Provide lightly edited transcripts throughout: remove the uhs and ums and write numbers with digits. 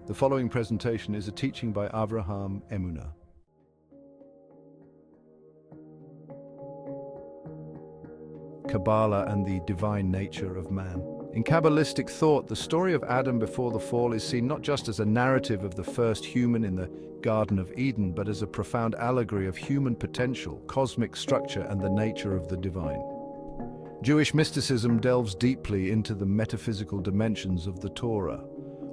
The following presentation is a teaching by Avraham Emuna. Kabbalah and the divine nature of man. In Kabbalistic thought, the story of Adam before the fall is seen not just as a narrative of the first human in the Garden of Eden, but as a profound allegory of human potential, cosmic structure, and the nature of the divine. Jewish mysticism delves deeply into the metaphysical dimensions of the Torah,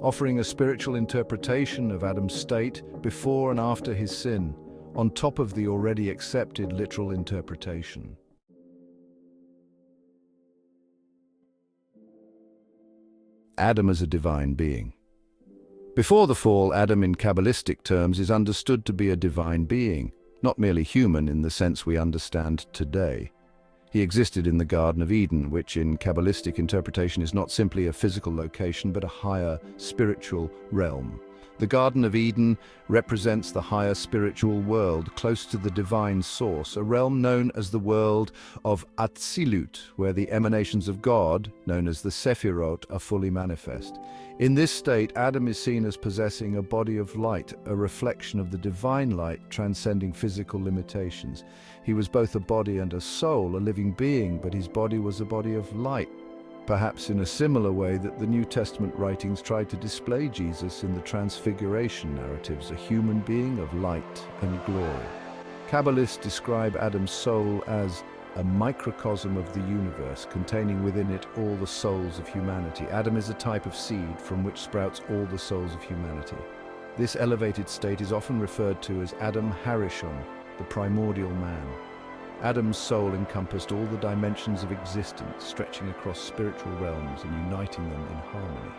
offering a spiritual interpretation of Adam's state before and after his sin, on top of the already accepted literal interpretation. Adam as a divine being. Before the fall, Adam in Kabbalistic terms is understood to be a divine being, not merely human in the sense we understand today. He existed in the Garden of Eden, which in Kabbalistic interpretation is not simply a physical location but a higher spiritual realm. The Garden of Eden represents the higher spiritual world, close to the divine source, a realm known as the world of Atzilut, where the emanations of God, known as the Sephirot, are fully manifest. In this state, Adam is seen as possessing a body of light, a reflection of the divine light transcending physical limitations. He was both a body and a soul, a living being, but his body was a body of light. Perhaps in a similar way that the New Testament writings tried to display Jesus in the Transfiguration narratives, a human being of light and glory. Kabbalists describe Adam's soul as a microcosm of the universe, containing within it all the souls of humanity. Adam is a type of seed from which sprouts all the souls of humanity. This elevated state is often referred to as Adam HaRishon, the primordial man. Adam's soul encompassed all the dimensions of existence, stretching across spiritual realms and uniting them in harmony.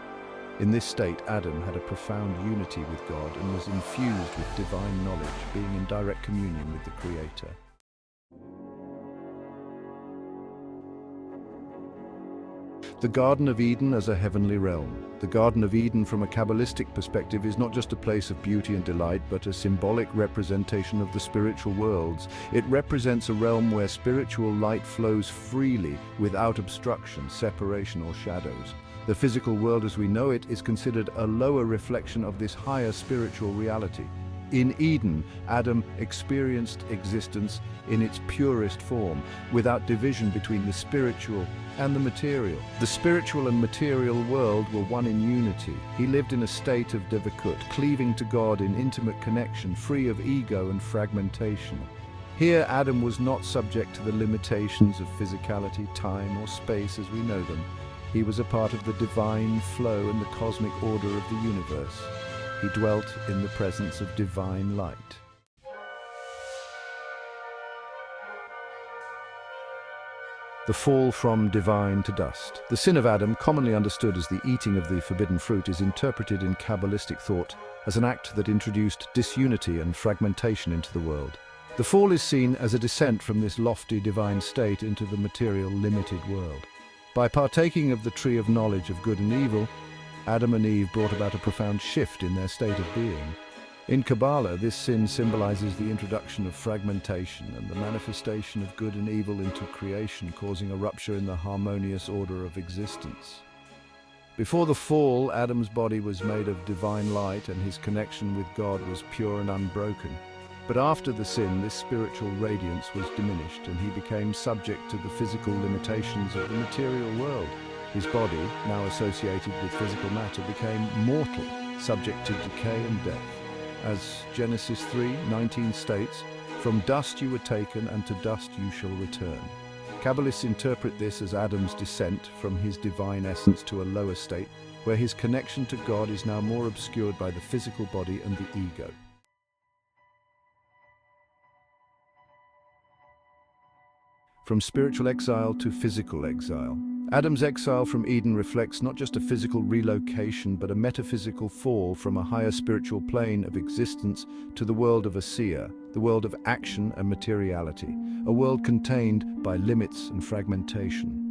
In this state, Adam had a profound unity with God and was infused with divine knowledge, being in direct communion with the Creator. The Garden of Eden as a heavenly realm. The Garden of Eden from a Kabbalistic perspective is not just a place of beauty and delight, but a symbolic representation of the spiritual worlds. It represents a realm where spiritual light flows freely, without obstruction, separation, or shadows. The physical world as we know it is considered a lower reflection of this higher spiritual reality. In Eden, Adam experienced existence in its purest form, without division between the spiritual and the material. The spiritual and material world were one in unity. He lived in a state of devakut, cleaving to God in intimate connection, free of ego and fragmentation. Here, Adam was not subject to the limitations of physicality, time, or space as we know them. He was a part of the divine flow and the cosmic order of the universe. He dwelt in the presence of divine light. The fall from divine to dust. The sin of Adam, commonly understood as the eating of the forbidden fruit, is interpreted in Kabbalistic thought as an act that introduced disunity and fragmentation into the world. The fall is seen as a descent from this lofty divine state into the material, limited world. By partaking of the tree of knowledge of good and evil, Adam and Eve brought about a profound shift in their state of being. In Kabbalah, this sin symbolizes the introduction of fragmentation and the manifestation of good and evil into creation, causing a rupture in the harmonious order of existence. Before the fall, Adam's body was made of divine light and his connection with God was pure and unbroken. But after the sin, this spiritual radiance was diminished and he became subject to the physical limitations of the material world. His body, now associated with physical matter, became mortal, subject to decay and death. As Genesis 3:19 states, "From dust you were taken, and to dust you shall return." Kabbalists interpret this as Adam's descent from his divine essence to a lower state, where his connection to God is now more obscured by the physical body and the ego. From spiritual exile to physical exile. Adam's exile from Eden reflects not just a physical relocation, but a metaphysical fall from a higher spiritual plane of existence to the world of Asiya, the world of action and materiality, a world contained by limits and fragmentation.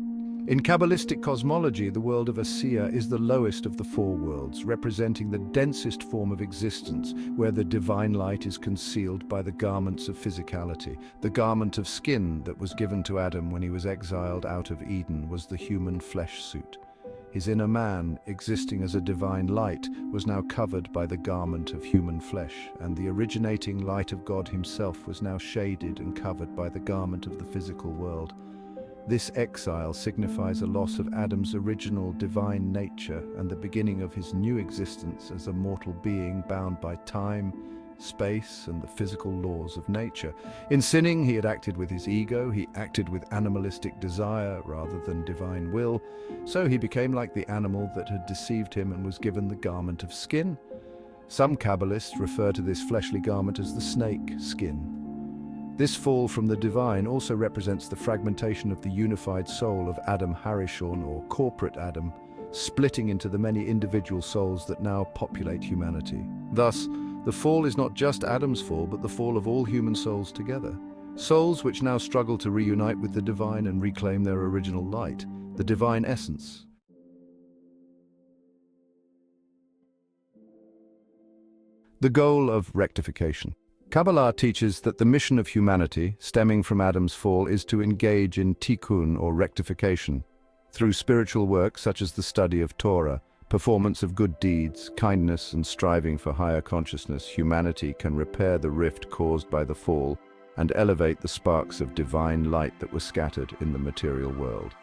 In Kabbalistic cosmology, the world of Asiya is the lowest of the four worlds, representing the densest form of existence, where the divine light is concealed by the garments of physicality. The garment of skin that was given to Adam when he was exiled out of Eden was the human flesh suit. His inner man, existing as a divine light, was now covered by the garment of human flesh, and the originating light of God himself was now shaded and covered by the garment of the physical world. This exile signifies a loss of Adam's original divine nature and the beginning of his new existence as a mortal being bound by time, space, and the physical laws of nature. In sinning, he had acted with his ego, he acted with animalistic desire rather than divine will, so he became like the animal that had deceived him and was given the garment of skin. Some Kabbalists refer to this fleshly garment as the snake skin. This fall from the divine also represents the fragmentation of the unified soul of Adam HaRishon, or corporate Adam, splitting into the many individual souls that now populate humanity. Thus, the fall is not just Adam's fall, but the fall of all human souls together. Souls which now struggle to reunite with the divine and reclaim their original light, the divine essence. The goal of rectification. Kabbalah teaches that the mission of humanity, stemming from Adam's fall, is to engage in tikkun, or rectification. Through spiritual work such as the study of Torah, performance of good deeds, kindness, and striving for higher consciousness, humanity can repair the rift caused by the fall and elevate the sparks of divine light that were scattered in the material world.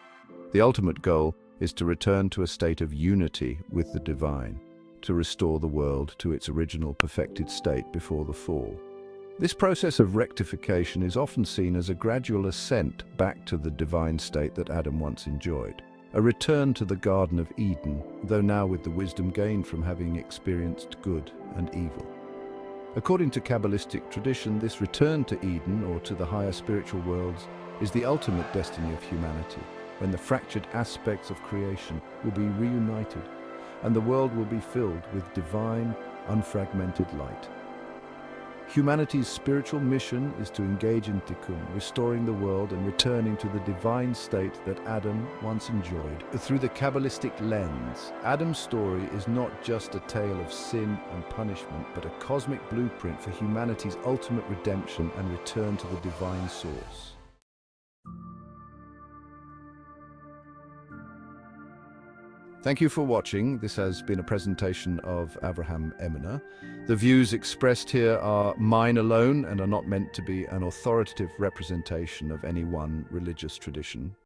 The ultimate goal is to return to a state of unity with the divine, to restore the world to its original perfected state before the fall. This process of rectification is often seen as a gradual ascent back to the divine state that Adam once enjoyed. A return to the Garden of Eden, though now with the wisdom gained from having experienced good and evil. According to Kabbalistic tradition, this return to Eden, or to the higher spiritual worlds, is the ultimate destiny of humanity, when the fractured aspects of creation will be reunited, and the world will be filled with divine, unfragmented light. Humanity's spiritual mission is to engage in tikkun, restoring the world and returning to the divine state that Adam once enjoyed. Through the Kabbalistic lens, Adam's story is not just a tale of sin and punishment, but a cosmic blueprint for humanity's ultimate redemption and return to the divine source. Thank you for watching. This has been a presentation of Avraham Eminer. The views expressed here are mine alone and are not meant to be an authoritative representation of any one religious tradition.